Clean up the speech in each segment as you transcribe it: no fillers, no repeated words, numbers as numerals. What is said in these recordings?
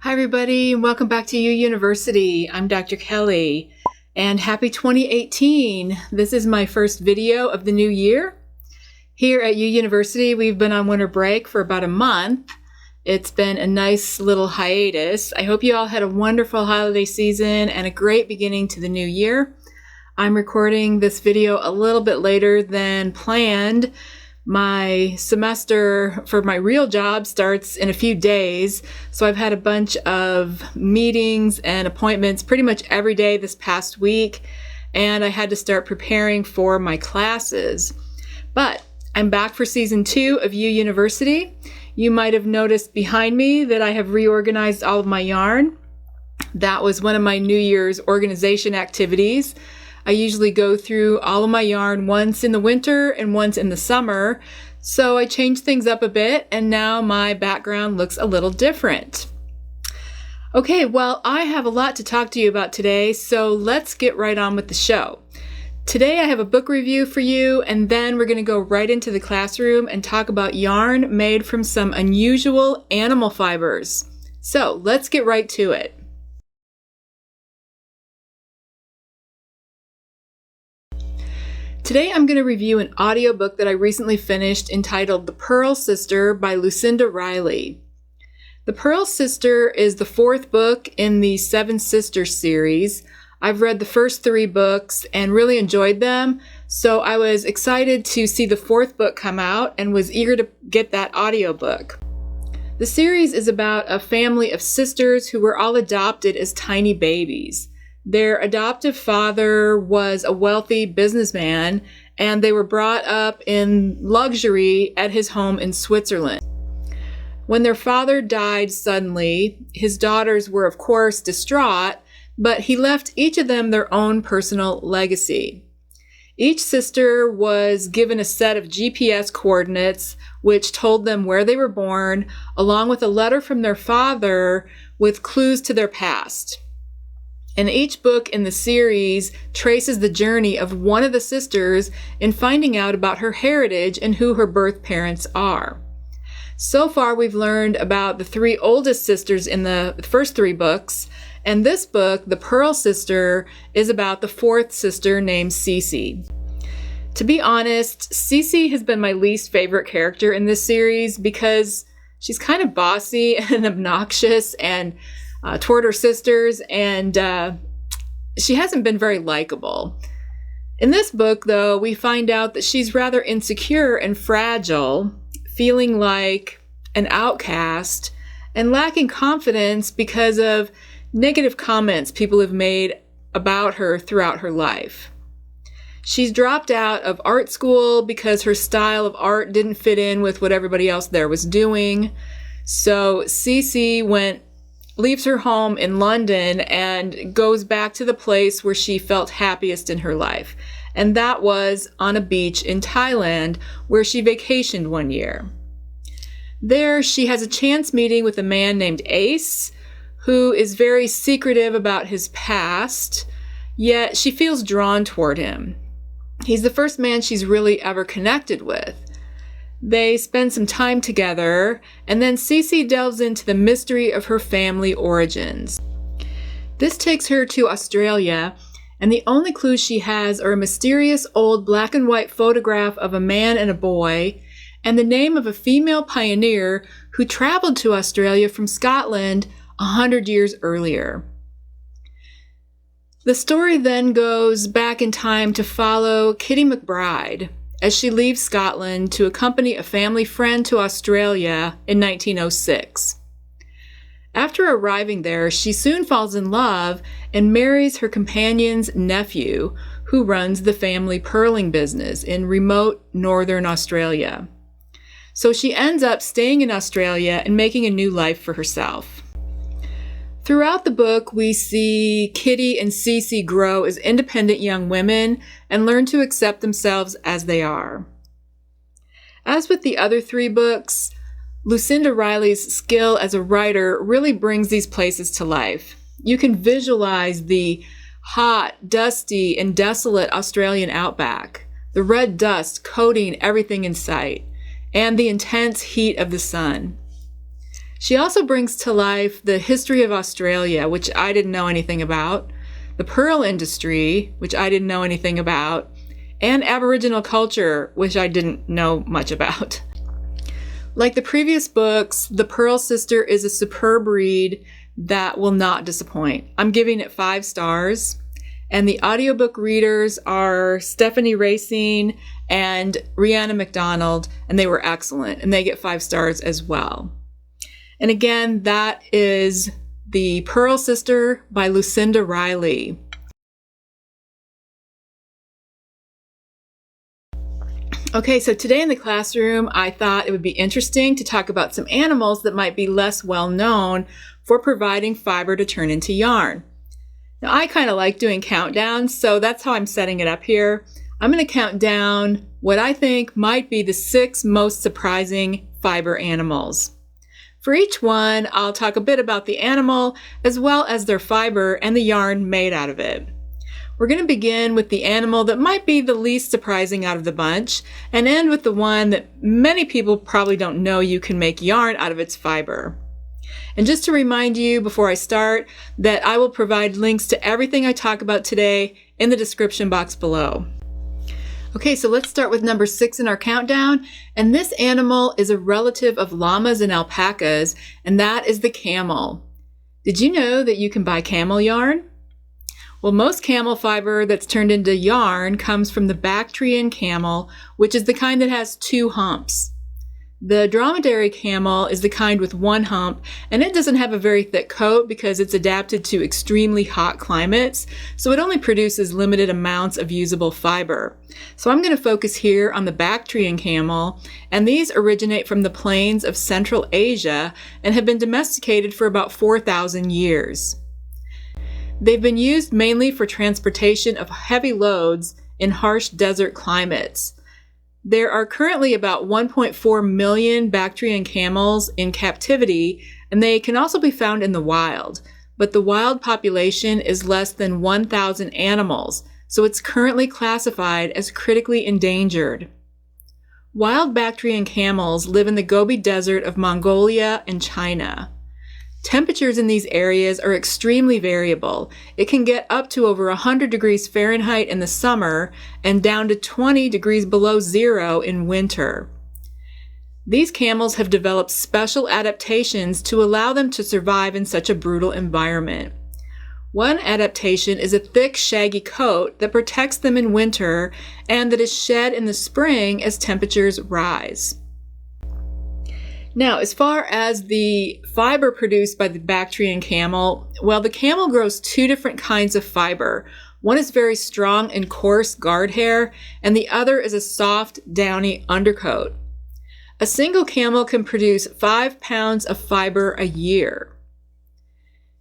Hi everybody, and welcome back to Ewe University. I'm Dr. Kelly, and happy 2018. This is my first video of the new year. Here at Ewe University, we've been on winter break for about a month. It's been a nice little hiatus. I hope you all had a wonderful holiday season and a great beginning to the new year. I'm recording this video a little bit later than planned. My semester for my real job starts in a few days, so I've had a bunch of meetings and appointments pretty much every day this past week, and I had to start preparing for my classes. But I'm back for season 2 of Ewe University. You might have noticed behind me that I have reorganized all of my yarn. That was one of my New Year's organization activities. I usually go through all of my yarn once in the winter and once in the summer, so I changed things up a bit, and now my background looks a little different. Okay, well, I have a lot to talk to you about today, so let's get right on with the show. Today I have a book review for you, and then we're going to go right into the classroom and talk about yarn made from some unusual animal fibers. So let's get right to it. Today I'm going to review an audiobook that I recently finished entitled The Purl Sister by Lucinda Riley. The Purl Sister is the 4th book in the 7 Sisters series. I've read the first 3 books and really enjoyed them, so I was excited to see the 4th book come out and was eager to get that audiobook. The series is about a family of sisters who were all adopted as tiny babies. Their adoptive father was a wealthy businessman, and they were brought up in luxury at his home in Switzerland. When their father died suddenly, his daughters were of course distraught, but he left each of them their own personal legacy. Each sister was given a set of GPS coordinates which told them where they were born, along with a letter from their father with clues to their past. And each book in the series traces the journey of one of the sisters in finding out about her heritage and who her birth parents are. So far, we've learned about the 3 oldest sisters in the first 3 books, and this book, The Purl Sister, is about the 4th sister named Cece. To be honest, Cece has been my least favorite character in this series because she's kind of bossy and obnoxious and toward her sisters, and she hasn't been very likable. In this book, though, we find out that she's rather insecure and fragile, feeling like an outcast, and lacking confidence because of negative comments people have made about her throughout her life. She's dropped out of art school because her style of art didn't fit in with what everybody else there was doing. So Cece leaves her home in London and goes back to the place where she felt happiest in her life. And that was on a beach in Thailand where she vacationed one year. There, she has a chance meeting with a man named Ace, who is very secretive about his past, yet she feels drawn toward him. He's the first man she's really ever connected with. They spend some time together, and then Cece delves into the mystery of her family origins. This takes her to Australia, and the only clues she has are a mysterious old black and white photograph of a man and a boy, and the name of a female pioneer who traveled to Australia from Scotland 100 years earlier. The story then goes back in time to follow Kitty McBride as she leaves Scotland to accompany a family friend to Australia in 1906. After arriving there, she soon falls in love and marries her companion's nephew, who runs the family purling business in remote northern Australia. So she ends up staying in Australia and making a new life for herself. Throughout the book, we see Kitty and Cece grow as independent young women and learn to accept themselves as they are. As with the other 3 books, Lucinda Riley's skill as a writer really brings these places to life. You can visualize the hot, dusty, and desolate Australian outback, the red dust coating everything in sight, and the intense heat of the sun. She also brings to life the history of Australia, which I didn't know anything about, the pearl industry, which I didn't know anything about, and Aboriginal culture, which I didn't know much about. Like the previous books, the Purl Sister is a superb read that will not disappoint. I'm giving it 5 stars. And the audiobook readers are Stephanie Racine and Rihanna McDonald, and they were excellent, and they get 5 stars as well. And again, that is The Purl Sister by Lucinda Riley. Okay, so today in the classroom, I thought it would be interesting to talk about some animals that might be less well known for providing fiber to turn into yarn. Now, I kind of like doing countdowns, so that's how I'm setting it up here. I'm going to count down what I think might be the 6 most surprising fiber animals. For each one, I'll talk a bit about the animal as well as their fiber and the yarn made out of it. We're going to begin with the animal that might be the least surprising out of the bunch and end with the one that many people probably don't know you can make yarn out of its fiber. And just to remind you before I start that I will provide links to everything I talk about today in the description box below. Okay, so let's start with number 6 in our countdown. And this animal is a relative of llamas and alpacas, and that is the camel. Did you know that you can buy camel yarn? Well, most camel fiber that's turned into yarn comes from the Bactrian camel, which is the kind that has 2 humps. The dromedary camel is the kind with 1 hump, and it doesn't have a very thick coat because it's adapted to extremely hot climates, so it only produces limited amounts of usable fiber. So I'm going to focus here on the Bactrian camel, and these originate from the plains of Central Asia and have been domesticated for about 4,000 years. They've been used mainly for transportation of heavy loads in harsh desert climates. There are currently about 1.4 million Bactrian camels in captivity, and they can also be found in the wild. But the wild population is less than 1,000 animals, so it's currently classified as critically endangered. Wild Bactrian camels live in the Gobi Desert of Mongolia and China. Temperatures in these areas are extremely variable. It can get up to over 100 degrees Fahrenheit in the summer and down to 20 degrees below zero in winter. These camels have developed special adaptations to allow them to survive in such a brutal environment. One adaptation is a thick, shaggy coat that protects them in winter and that is shed in the spring as temperatures rise. Now, as far as the fiber produced by the Bactrian camel, well, the camel grows 2 different kinds of fiber. One is very strong and coarse guard hair, and the other is a soft, downy undercoat. A single camel can produce 5 pounds of fiber a year.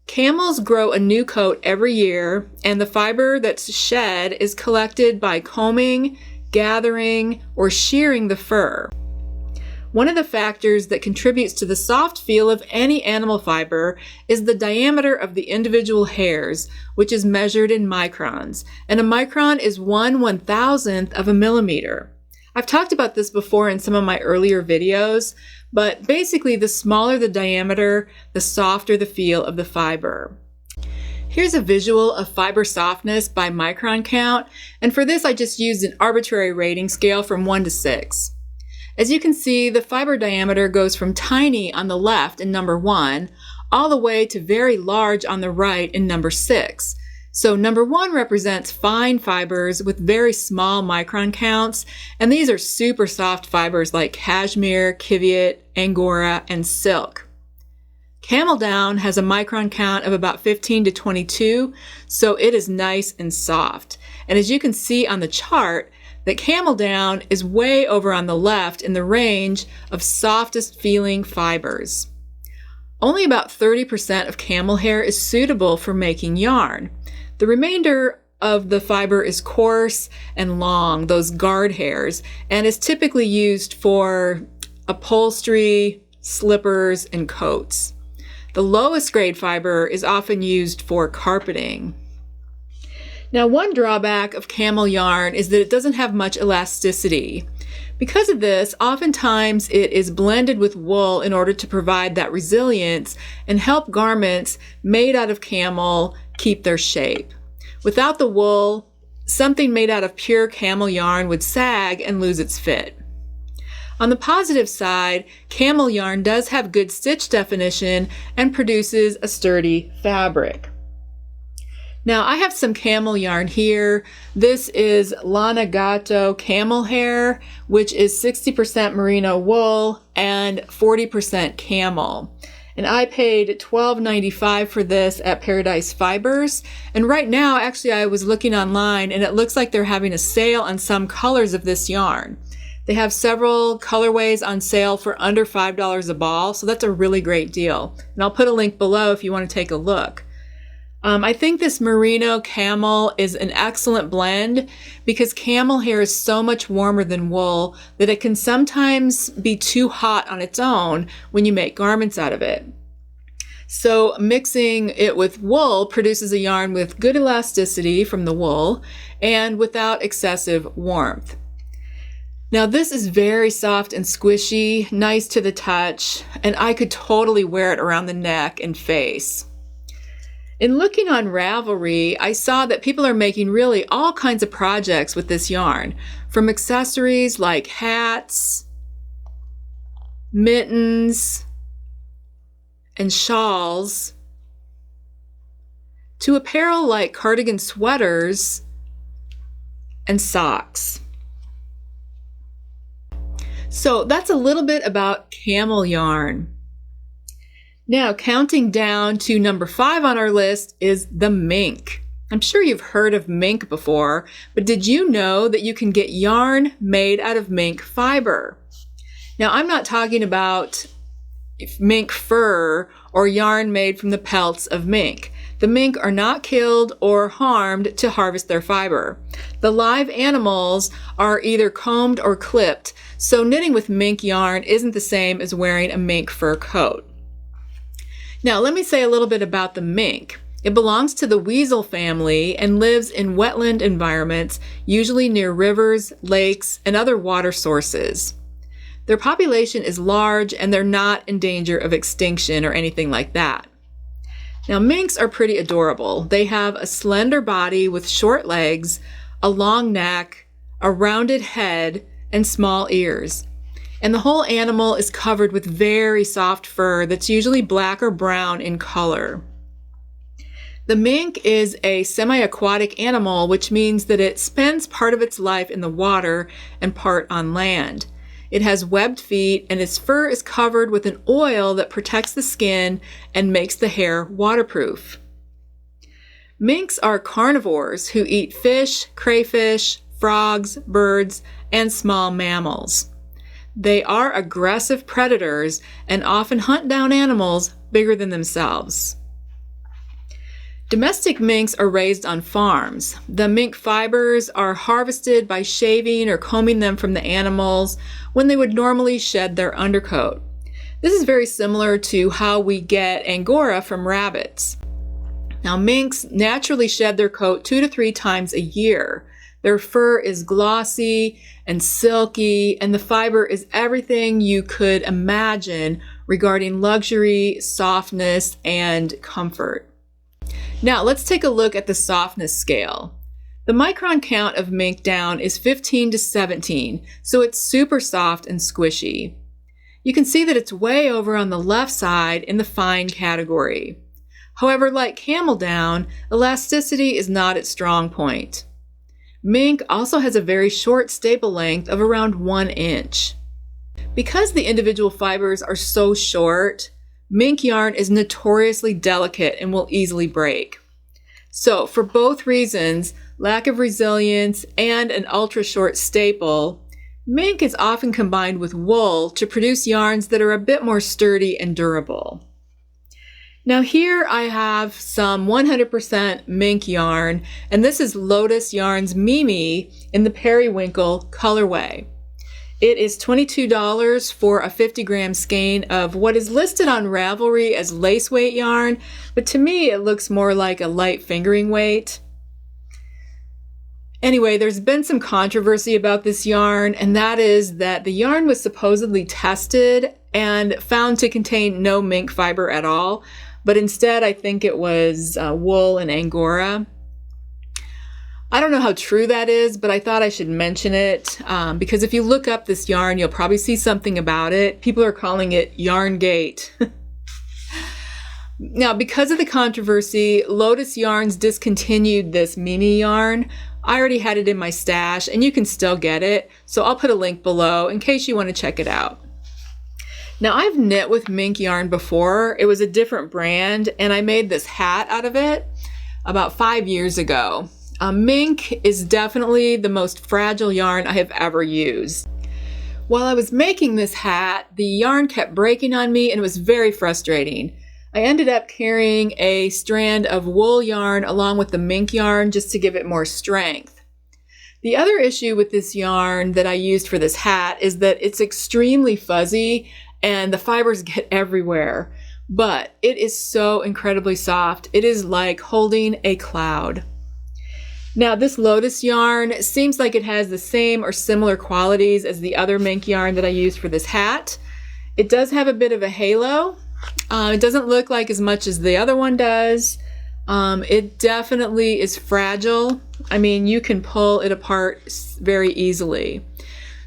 Camels grow a new coat every year, and the fiber that's shed is collected by combing, gathering, or shearing the fur. One of the factors that contributes to the soft feel of any animal fiber is the diameter of the individual hairs, which is measured in microns, and a micron is 1/1000th of a millimeter. I've talked about this before in some of my earlier videos, but basically the smaller the diameter, the softer the feel of the fiber. Here's a visual of fiber softness by micron count, and for this I just used an arbitrary rating scale from 1 to 6. As you can see, the fiber diameter goes from tiny on the left in number 1, all the way to very large on the right in number 6. So number 1 represents fine fibers with very small micron counts, and these are super soft fibers like cashmere, kiviot, angora, and silk. Camel down has a micron count of about 15 to 22, so it is nice and soft. And as you can see on the chart, that camel down is way over on the left in the range of softest feeling fibers. Only about 30% of camel hair is suitable for making yarn. The remainder of the fiber is coarse and long, those guard hairs, and is typically used for upholstery, slippers, and coats. The lowest grade fiber is often used for carpeting. Now, one drawback of camel yarn is that it doesn't have much elasticity. Because of this, oftentimes it is blended with wool in order to provide that resilience and help garments made out of camel keep their shape. Without the wool, something made out of pure camel yarn would sag and lose its fit. On the positive side, camel yarn does have good stitch definition and produces a sturdy fabric. Now I have some camel yarn here. This is Lana Gato camel hair, which is 60% merino wool and 40% camel. And I paid $12.95 for this at Paradise Fibers. And right now, actually, I was looking online and it looks like they're having a sale on some colors of this yarn. They have several colorways on sale for under $5 a ball, so that's a really great deal. And I'll put a link below if you want to take a look. I think this merino camel is an excellent blend because camel hair is so much warmer than wool that it can sometimes be too hot on its own when you make garments out of it. So mixing it with wool produces a yarn with good elasticity from the wool and without excessive warmth. Now this is very soft and squishy, nice to the touch, and I could totally wear it around the neck and face. In looking on Ravelry, I saw that people are making really all kinds of projects with this yarn, from accessories like hats, mittens, and shawls, to apparel like cardigan sweaters and socks. So that's a little bit about camel yarn. Now, counting down to number 5 on our list is the mink. I'm sure you've heard of mink before, but did you know that you can get yarn made out of mink fiber? Now, I'm not talking about mink fur or yarn made from the pelts of mink. The mink are not killed or harmed to harvest their fiber. The live animals are either combed or clipped, so knitting with mink yarn isn't the same as wearing a mink fur coat. Now, let me say a little bit about the mink. It belongs to the weasel family and lives in wetland environments, usually near rivers, lakes, and other water sources. Their population is large and they're not in danger of extinction or anything like that. Now, minks are pretty adorable. They have a slender body with short legs, a long neck, a rounded head, and small ears. And the whole animal is covered with very soft fur that's usually black or brown in color. The mink is a semi-aquatic animal, which means that it spends part of its life in the water and part on land. It has webbed feet and its fur is covered with an oil that protects the skin and makes the hair waterproof. Minks are carnivores who eat fish, crayfish, frogs, birds, and small mammals. They are aggressive predators and often hunt down animals bigger than themselves. Domestic minks are raised on farms. The mink fibers are harvested by shaving or combing them from the animals when they would normally shed their undercoat. This is very similar to how we get Angora from rabbits. Now, minks naturally shed their coat 2 to 3 times a year. Their fur is glossy and silky, and the fiber is everything you could imagine regarding luxury, softness, and comfort. Now, let's take a look at the softness scale. The micron count of mink down is 15 to 17, so it's super soft and squishy. You can see that it's way over on the left side in the fine category. However, like camel down, elasticity is not its strong point. Mink also has a very short staple length of around 1 inch. Because the individual fibers are so short, mink yarn is notoriously delicate and will easily break. So for both reasons, lack of resilience and an ultra short staple, mink is often combined with wool to produce yarns that are a bit more sturdy and durable. Now here I have some 100% mink yarn, and this is Lotus Yarn's Mimi in the Periwinkle colorway. It is $22 for a 50-gram skein of what is listed on Ravelry as lace weight yarn, but to me it looks more like a light fingering weight. Anyway, there's been some controversy about this yarn, and that is that the yarn was supposedly tested and found to contain no mink fiber at all, but instead I think it was wool and Angora. I don't know how true that is, but I thought I should mention it because if you look up this yarn, you'll probably see something about it. People are calling it Yarngate. Now, because of the controversy, Lotus Yarns discontinued this Mimi yarn. I already had it in my stash, and you can still get it, so I'll put a link below in case you want to check it out. Now, I've knit with Mink yarn before. It was a different brand, and I made this hat out of it about 5 years ago. Mink is definitely the most fragile yarn I have ever used. While I was making this hat, the yarn kept breaking on me, and it was very frustrating. I ended up carrying a strand of wool yarn along with the mink yarn just to give it more strength. The other issue with this yarn that I used for this hat is that it's extremely fuzzy and the fibers get everywhere, but it is so incredibly soft. It is like holding a cloud. Now, this Lotus yarn seems like it has the same or similar qualities as the other mink yarn that I used for this hat. It does have a bit of a halo. It doesn't look like as much as the other one does. It definitely is fragile. I mean, you can pull it apart very easily.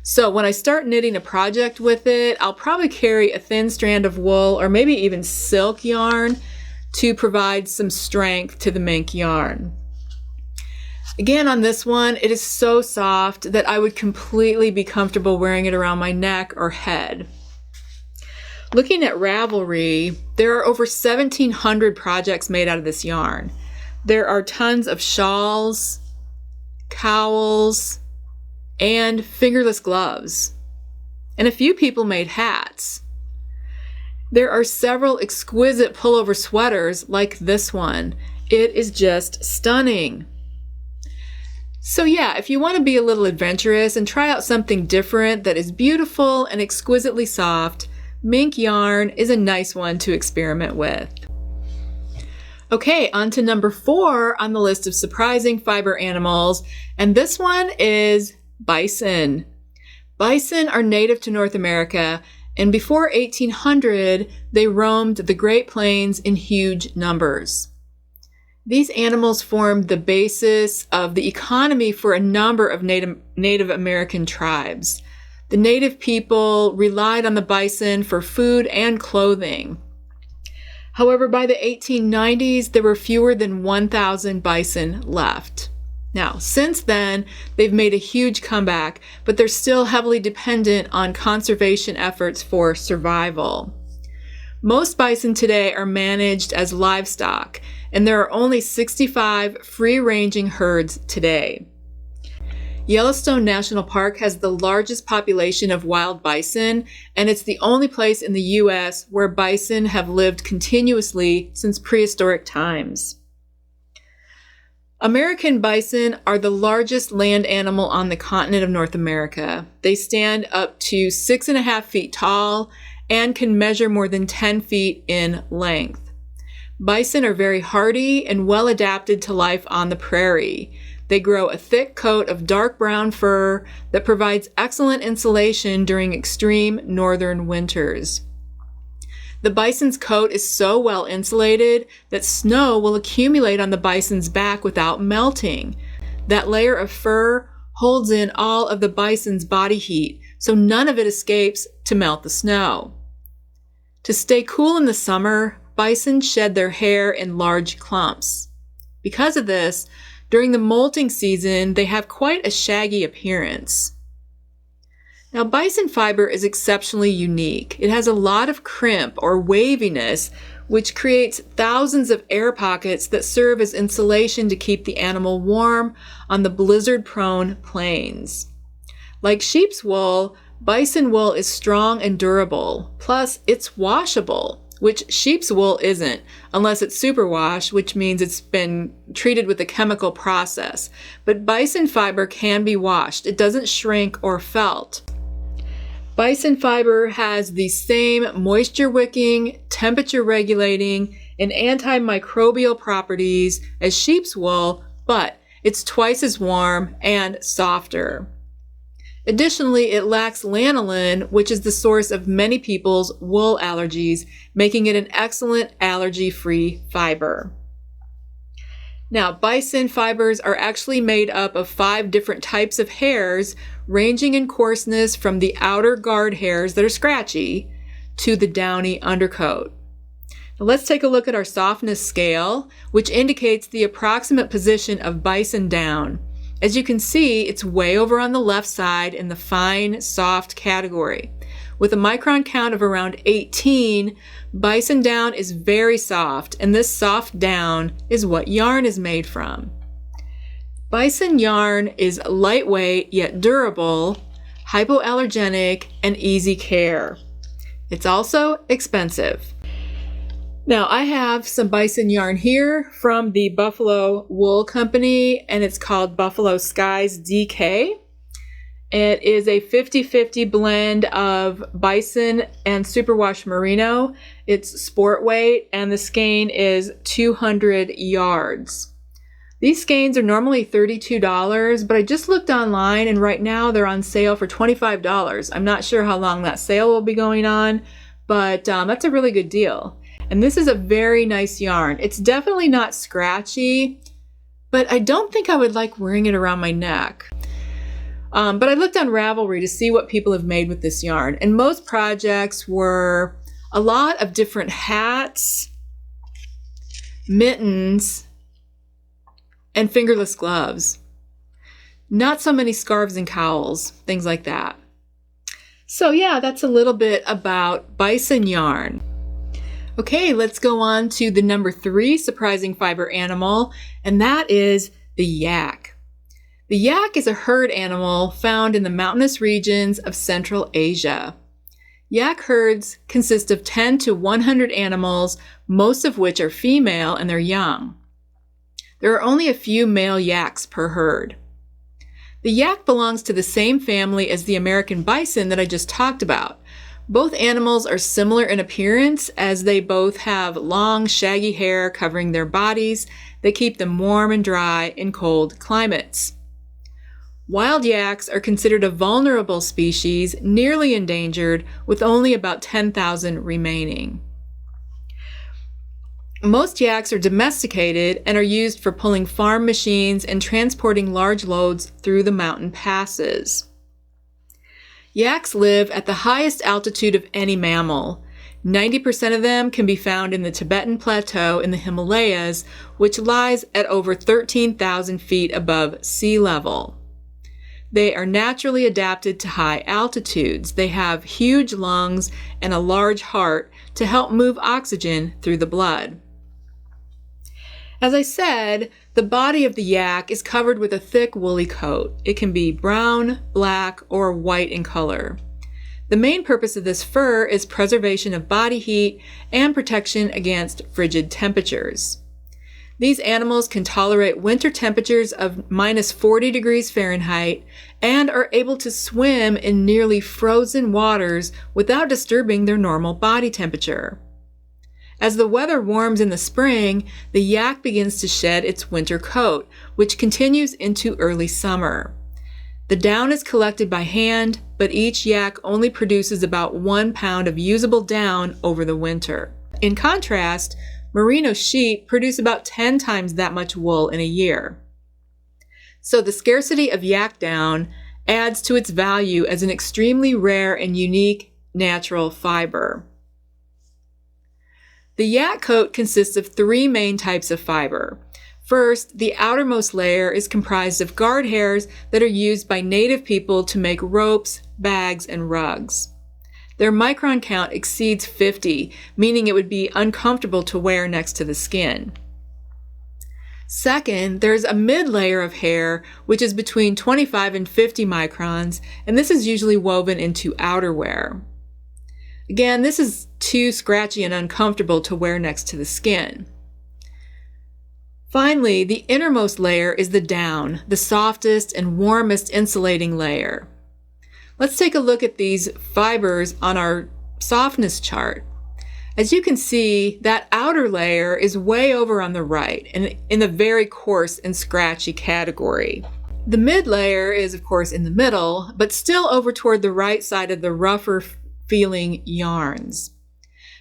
So when I start knitting a project with it, I'll probably carry a thin strand of wool or maybe even silk yarn to provide some strength to the mink yarn. Again, on this one, it is so soft that I would completely be comfortable wearing it around my neck or head. Looking at Ravelry, there are over 1,700 projects made out of this yarn. There are tons of shawls, cowls, and fingerless gloves. And a few people made hats. There are several exquisite pullover sweaters like this one. It is just stunning. So yeah, if you want to be a little adventurous and try out something different that is beautiful and exquisitely soft, Mink yarn is a nice one to experiment with. Okay, on to number 4 on the list of surprising fiber animals, and this one is bison. Bison are native to North America, and before 1800, they roamed the Great Plains in huge numbers. These animals formed the basis of the economy for a number of Native American tribes. The native people relied on the bison for food and clothing. However, by the 1890s, there were fewer than 1,000 bison left. Now, since then, they've made a huge comeback, but they're still heavily dependent on conservation efforts for survival. Most bison today are managed as livestock, and there are only 65 free-ranging herds today. Yellowstone National Park has the largest population of wild bison, and it's the only place in the U.S. where bison have lived continuously since prehistoric times. American bison are the largest land animal on the continent of North America. They stand up to 6.5 feet tall and can measure more than 10 feet in length. Bison are very hardy and well adapted to life on the prairie. They grow a thick coat of dark brown fur that provides excellent insulation during extreme northern winters. The bison's coat is so well insulated that snow will accumulate on the bison's back without melting. That layer of fur holds in all of the bison's body heat, so none of it escapes to melt the snow. To stay cool in the summer, bison shed their hair in large clumps. Because of this, during the molting season, they have quite a shaggy appearance. Now, bison fiber is exceptionally unique. It has a lot of crimp or waviness, which creates thousands of air pockets that serve as insulation to keep the animal warm on the blizzard-prone plains. Like sheep's wool, bison wool is strong and durable. Plus, it's washable, which sheep's wool isn't, unless it's superwash, which means it's been treated with a chemical process. But bison fiber can be washed. It doesn't shrink or felt. Bison fiber has the same moisture-wicking, temperature-regulating, and antimicrobial properties as sheep's wool, but It's twice as warm and softer. Additionally, it lacks lanolin, which is the source of many people's wool allergies, making it an excellent allergy-free fiber. Now, bison fibers are actually made up of 5 different types of hairs, ranging in coarseness from the outer guard hairs that are scratchy to the downy undercoat. Now, let's take a look at our softness scale, which indicates the approximate position of bison down. As you can see, it's way over on the left side in the fine, soft category. With a micron count of around 18, bison down is very soft, and this soft down is what yarn is made from. Bison yarn is lightweight yet durable, hypoallergenic, and easy care. It's also expensive. Now, I have some bison yarn here from the Buffalo Wool Company, and it's called Buffalo Skies DK. It is a 50-50 blend of bison and superwash merino. It's sport weight, and the skein is 200 yards. These skeins are normally $32, but I just looked online, and right now they're on sale for $25. I'm not sure how long that sale will be going on, but that's a really good deal. And this is a very nice yarn. It's definitely not scratchy, but I don't think I would like wearing it around my neck. But I looked on Ravelry to see what people have made with this yarn, and most projects were a lot of different hats, mittens, and fingerless gloves. Not so many scarves and cowls, things like that. So yeah, that's a little bit about bison yarn. Okay, let's go on to the number 3 surprising fiber animal, and that is the yak. The yak is a herd animal found in the mountainous regions of Central Asia. Yak herds consist of 10 to 100 animals, most of which are female and they're young. There are only a few male yaks per herd. The yak belongs to the same family as the American bison that I just talked about. Both animals are similar in appearance, as they both have long, shaggy hair covering their bodies that keep them warm and dry in cold climates. Wild yaks are considered a vulnerable species, nearly endangered, with only about 10,000 remaining. Most yaks are domesticated and are used for pulling farm machines and transporting large loads through the mountain passes. Yaks live at the highest altitude of any mammal. 90% of them can be found in the Tibetan Plateau in the Himalayas, which lies at over 13,000 feet above sea level. They are naturally adapted to high altitudes. They have huge lungs and a large heart to help move oxygen through the blood. As I said, the body of the yak is covered with a thick woolly coat. It can be brown, black, or white in color. The main purpose of this fur is preservation of body heat and protection against frigid temperatures. These animals can tolerate winter temperatures of minus 40 degrees Fahrenheit and are able to swim in nearly frozen waters without disturbing their normal body temperature. As the weather warms in the spring, the yak begins to shed its winter coat, which continues into early summer. The down is collected by hand, but each yak only produces about 1 pound of usable down over the winter. In contrast, merino sheep produce about 10 times that much wool in a year. So the scarcity of yak down adds to its value as an extremely rare and unique natural fiber. The yak coat consists of 3 main types of fiber. First, the outermost layer is comprised of guard hairs that are used by native people to make ropes, bags, and rugs. Their micron count exceeds 50, meaning it would be uncomfortable to wear next to the skin. Second, there's a mid-layer of hair, which is between 25 and 50 microns, and this is usually woven into outerwear. Again, this is too scratchy and uncomfortable to wear next to the skin. Finally, the innermost layer is the down, the softest and warmest insulating layer. Let's take a look at these fibers on our softness chart. As you can see, that outer layer is way over on the right and in the very coarse and scratchy category. The mid layer is, of course, in the middle, but still over toward the right side of the rougher feeling yarns.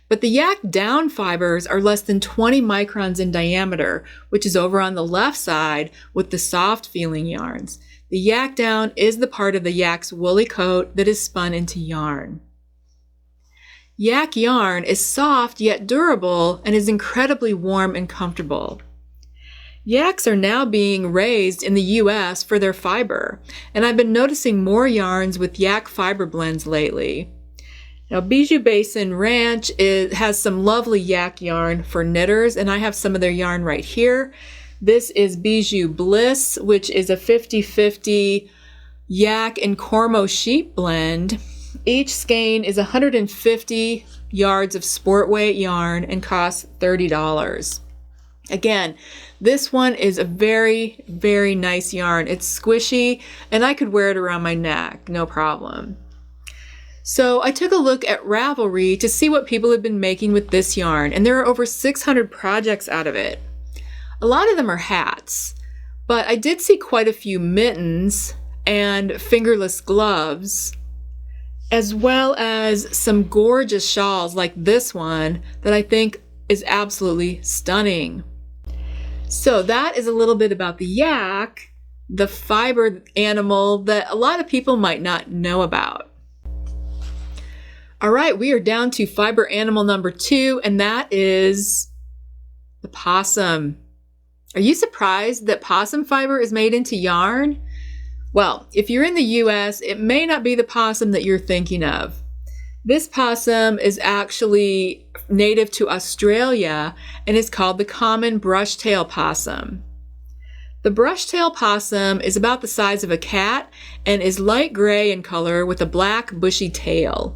But the yak down fibers are less than 20 microns in diameter, which is over on the left side with the soft feeling yarns. The yak down is the part of the yak's woolly coat that is spun into yarn. Yak yarn is soft yet durable and is incredibly warm and comfortable. Yaks are now being raised in the US for their fiber, and I've been noticing more yarns with yak fiber blends lately. Now, Bijou Bison Ranch has some lovely yak yarn for knitters, and I have some of their yarn right here. This is Bijou Bliss, which is a 50-50 yak and Cormo sheep blend. Each skein is 150 yards of sport weight yarn and costs $30. Again, this one is a very, very nice yarn. It's squishy, and I could wear it around my neck, no problem. So I took a look at Ravelry to see what people have been making with this yarn, and there are over 600 projects out of it. A lot of them are hats, but I did see quite a few mittens and fingerless gloves, as well as some gorgeous shawls like this one that I think is absolutely stunning. So that is a little bit about the yak, the fiber animal that a lot of people might not know about. All right, we are down to fiber animal number 2, and that is the possum. Are you surprised that possum fiber is made into yarn? Well, if you're in the US, it may not be the possum that you're thinking of. This possum is actually native to Australia and is called the common brush-tail possum. The brush-tail possum is about the size of a cat and is light gray in color with a black bushy tail.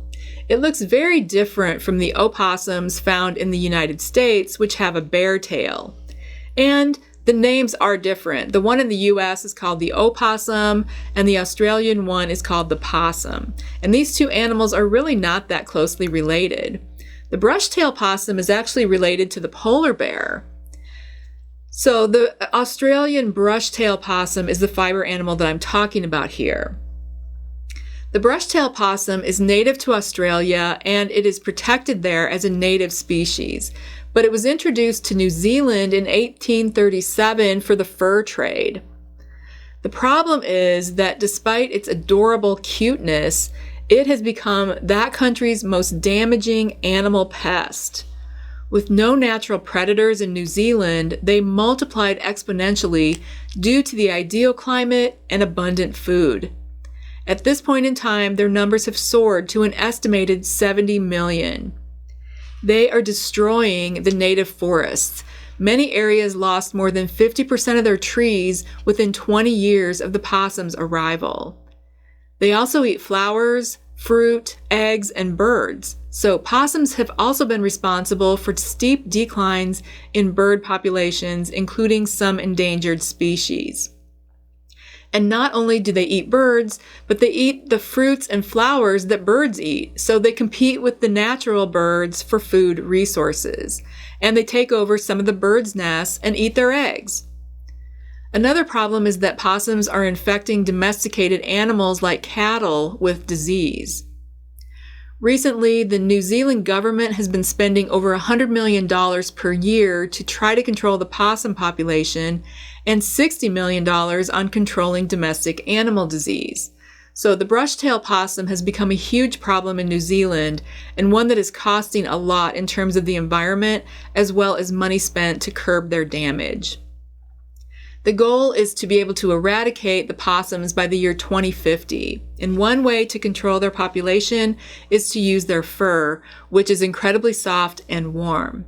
It looks very different from the opossums found in the United States, which have a bare tail. And the names are different. The one in the US is called the opossum, and the Australian one is called the possum. And these two animals are really not that closely related. The brush-tail possum is actually related to the polar bear. So the Australian brush-tail possum is the fiber animal that I'm talking about here. The brush-tail possum is native to Australia, and it is protected there as a native species. But it was introduced to New Zealand in 1837 for the fur trade. The problem is that despite its adorable cuteness, it has become that country's most damaging animal pest. With no natural predators in New Zealand, they multiplied exponentially due to the ideal climate and abundant food. At this point in time, their numbers have soared to an estimated 70 million. They are destroying the native forests. Many areas lost more than 50% of their trees within 20 years of the possum's arrival. They also eat flowers, fruit, eggs, and birds. So possums have also been responsible for steep declines in bird populations, including some endangered species. And not only do they eat birds, but they eat the fruits and flowers that birds eat. So they compete with the natural birds for food resources. And they take over some of the birds' nests and eat their eggs. Another problem is that possums are infecting domesticated animals like cattle with disease. Recently, the New Zealand government has been spending over $100 million per year to try to control the possum population and $60 million on controlling domestic animal disease. So the brush-tail possum has become a huge problem in New Zealand, and one that is costing a lot in terms of the environment as well as money spent to curb their damage. The goal is to be able to eradicate the possums by the year 2050. And one way to control their population is to use their fur, which is incredibly soft and warm.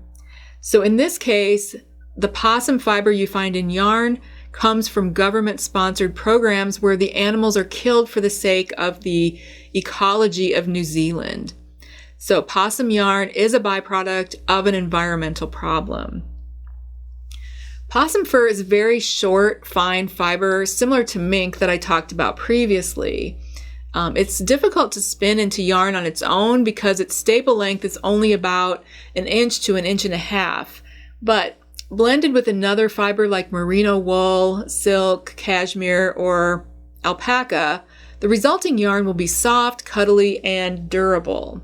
So in this case, the possum fiber you find in yarn comes from government-sponsored programs where the animals are killed for the sake of the ecology of New Zealand. So possum yarn is a byproduct of an environmental problem. Possum fur is very short, fine fiber, similar to mink that I talked about previously. It's difficult to spin into yarn on its own because its staple length is only about 1 inch to 1.5 inches. But blended with another fiber like merino wool, silk, cashmere, or alpaca, the resulting yarn will be soft, cuddly, and durable.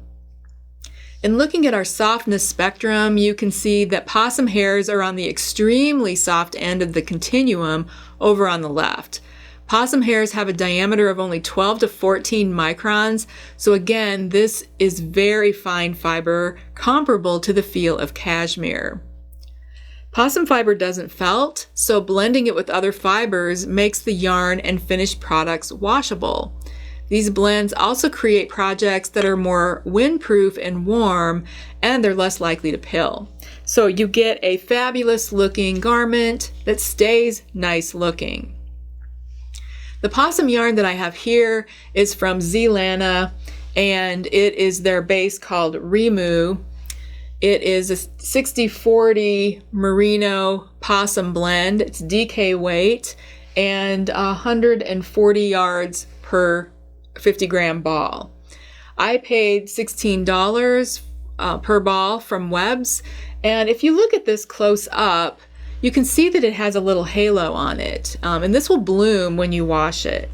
In looking at our softness spectrum, you can see that possum hairs are on the extremely soft end of the continuum over on the left. Possum hairs have a diameter of only 12 to 14 microns, so again, this is very fine fiber, comparable to the feel of cashmere. Possum fiber doesn't felt, so blending it with other fibers makes the yarn and finished products washable. These blends also create projects that are more windproof and warm, and they're less likely to pill. So you get a fabulous looking garment that stays nice looking. The possum yarn that I have here is from Zelana, and it is their base called Remu. It is a 60-40 merino possum blend. It's DK weight and 140 yards per 50-gram ball. I paid $16 per ball from Webb's, and if you look at this close up, you can see that it has a little halo on it, and this will bloom when you wash it.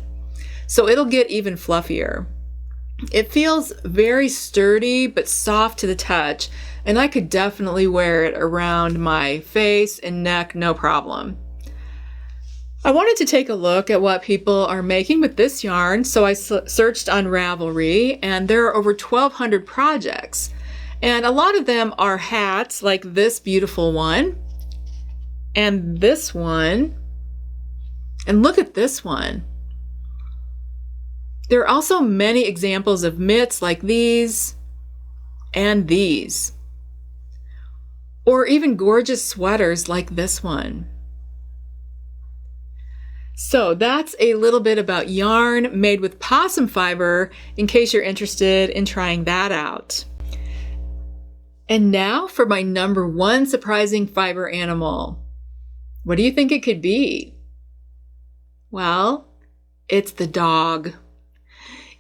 So it'll get even fluffier. It feels very sturdy but soft to the touch, and I could definitely wear it around my face and neck, no problem. I wanted to take a look at what people are making with this yarn, so I searched on Ravelry, and there are over 1,200 projects. And a lot of them are hats, like this beautiful one, and this one, and look at this one. There are also many examples of mitts like these and these, or even gorgeous sweaters like this one. So that's a little bit about yarn made with possum fiber, in case you're interested in trying that out. And now for my number 1 surprising fiber animal. What do you think it could be? Well, it's the dog.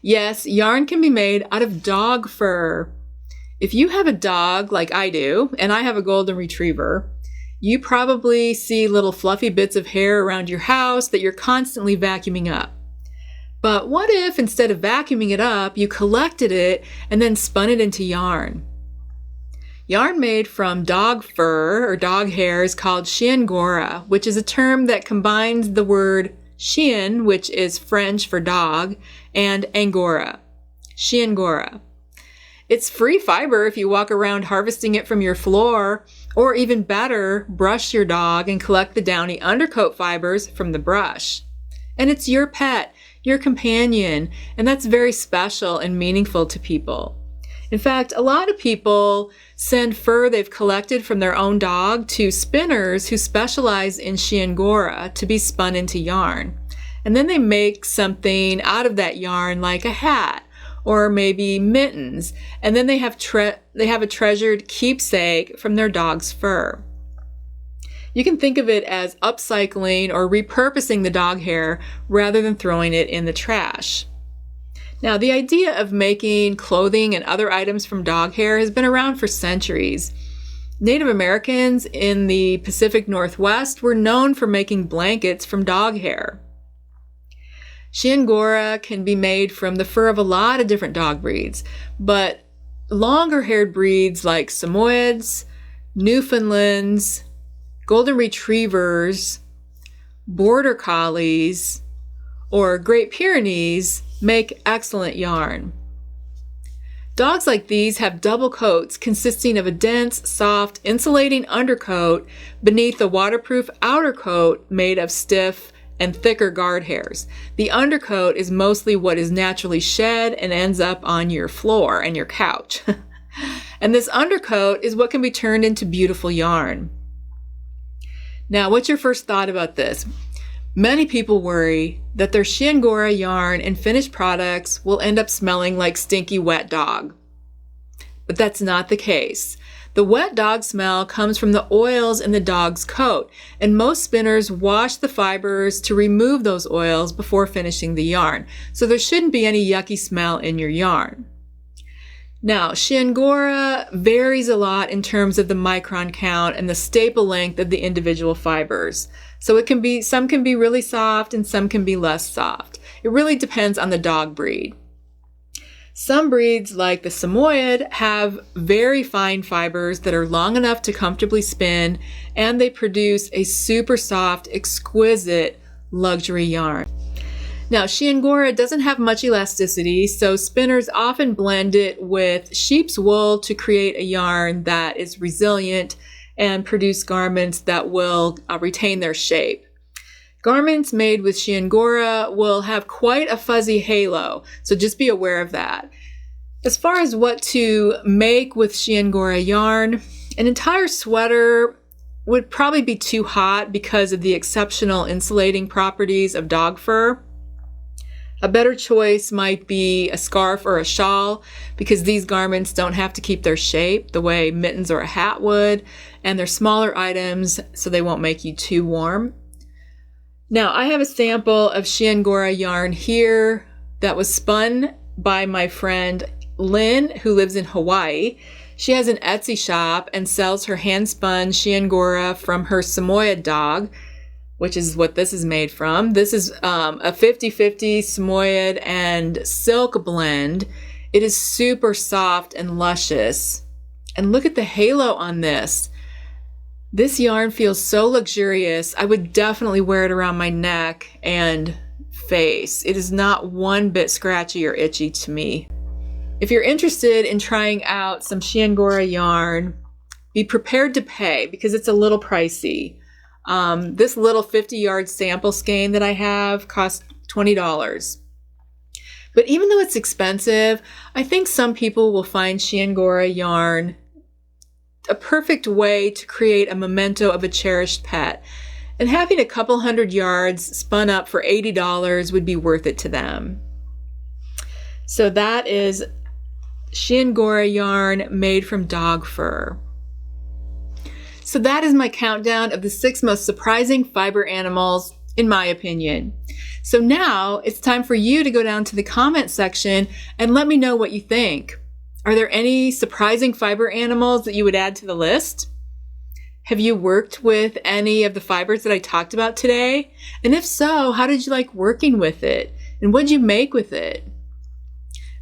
Yes, yarn can be made out of dog fur. If you have a dog like I do, and I have a golden retriever, you probably see little fluffy bits of hair around your house that you're constantly vacuuming up. But what if instead of vacuuming it up, you collected it and then spun it into yarn? Yarn made from dog fur or dog hair is called Chiengora, which is a term that combines the word chien, which is French for dog, and angora. Chiengora. It's free fiber if you walk around harvesting it from your floor, or even better, brush your dog and collect the downy undercoat fibers from the brush. And it's your pet, your companion, and that's very special and meaningful to people. In fact, a lot of people send fur they've collected from their own dog to spinners who specialize in Chiengora to be spun into yarn. And then they make something out of that yarn, like a hat or maybe mittens, and then they have a treasured keepsake from their dog's fur. You can think of it as upcycling or repurposing the dog hair rather than throwing it in the trash. Now, the idea of making clothing and other items from dog hair has been around for centuries. Native Americans in the Pacific Northwest were known for making blankets from dog hair. Chiengora can be made from the fur of a lot of different dog breeds, but longer-haired breeds like Samoyeds, Newfoundlands, Golden Retrievers, Border Collies, or Great Pyrenees make excellent yarn. Dogs like these have double coats consisting of a dense, soft, insulating undercoat beneath a waterproof outer coat made of stiff and thicker guard hairs. The undercoat is mostly what is naturally shed and ends up on your floor and your couch. And this undercoat is what can be turned into beautiful yarn. Now, what's your first thought about this? Many people worry that their Chiengora yarn and finished products will end up smelling like stinky wet dog. But that's not the case. The wet dog smell comes from the oils in the dog's coat, and most spinners wash the fibers to remove those oils before finishing the yarn, so there shouldn't be any yucky smell in your yarn. Now, Chiengora varies a lot in terms of the micron count and the staple length of the individual fibers. So some can be really soft and some can be less soft. It really depends on the dog breed. Some breeds, like the Samoyed, have very fine fibers that are long enough to comfortably spin, and they produce a super soft, exquisite luxury yarn. Now, Chiengora doesn't have much elasticity, so spinners often blend it with sheep's wool to create a yarn that is resilient and produce garments that will retain their shape. Garments made with Chiengora will have quite a fuzzy halo, so just be aware of that. As far as what to make with Chiengora yarn, an entire sweater would probably be too hot because of the exceptional insulating properties of dog fur. A better choice might be a scarf or a shawl, because these garments don't have to keep their shape the way mittens or a hat would, and they're smaller items, so they won't make you too warm. Now, I have a sample of Chiengora yarn here that was spun by my friend Lynn, who lives in Hawaii. She has an Etsy shop and sells her hand-spun Chiengora from her Samoyed dog, which is what this is made from. This is a 50-50 Samoyed and silk blend. It is super soft and luscious. And look at the halo on this. This yarn feels so luxurious. I would definitely wear it around my neck and face. It is not one bit scratchy or itchy to me. If you're interested in trying out some Chiengora yarn, be prepared to pay because it's a little pricey. This little 50-yard sample skein that I have cost $20. But even though it's expensive, I think some people will find Chiengora yarn a perfect way to create a memento of a cherished pet. And having a couple hundred yards spun up for $80 would be worth it to them. So that is Chiengora yarn made from dog fur. So that is my countdown of the 6 most surprising fiber animals, in my opinion. So now it's time for you to go down to the comment section and let me know what you think. Are there any surprising fiber animals that you would add to the list? Have you worked with any of the fibers that I talked about today? And if so, how did you like working with it? And what did you make with it?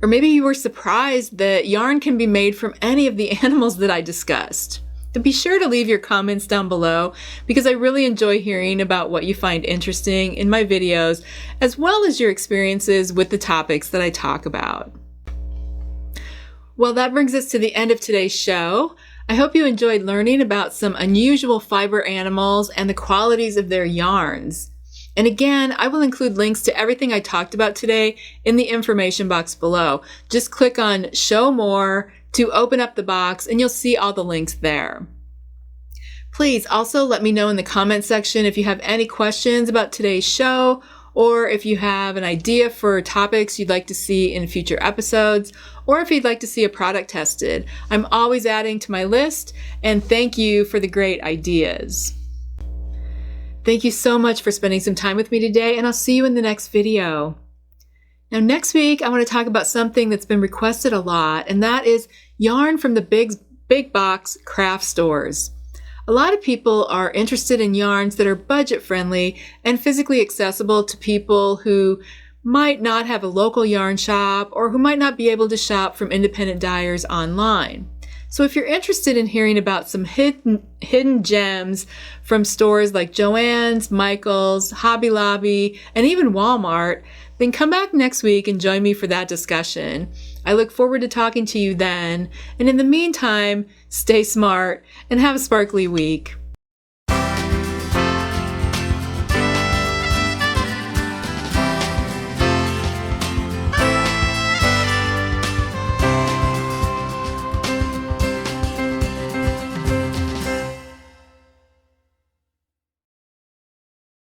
Or maybe you were surprised that yarn can be made from any of the animals that I discussed. And be sure to leave your comments down below because I really enjoy hearing about what you find interesting in my videos, as well as your experiences with the topics that I talk about. Well, that brings us to the end of today's show. I hope you enjoyed learning about some unusual fiber animals and the qualities of their yarns. And again, I will include links to everything I talked about today in the information box below. Just click on Show More to open up the box and you'll see all the links there. Please also let me know in the comment section if you have any questions about today's show, or if you have an idea for topics you'd like to see in future episodes, or if you'd like to see a product tested. I'm always adding to my list, and thank you for the great ideas. Thank you so much for spending some time with me today, and I'll see you in the next video. Now, next week, I want to talk about something that's been requested a lot, and that is yarn from the big box craft stores. A lot of people are interested in yarns that are budget-friendly and physically accessible to people who might not have a local yarn shop or who might not be able to shop from independent dyers online. So if you're interested in hearing about some hidden gems from stores like Joann's, Michael's, Hobby Lobby, and even Walmart, then come back next week and join me for that discussion. I look forward to talking to you then. And in the meantime, stay smart and have a sparkly week.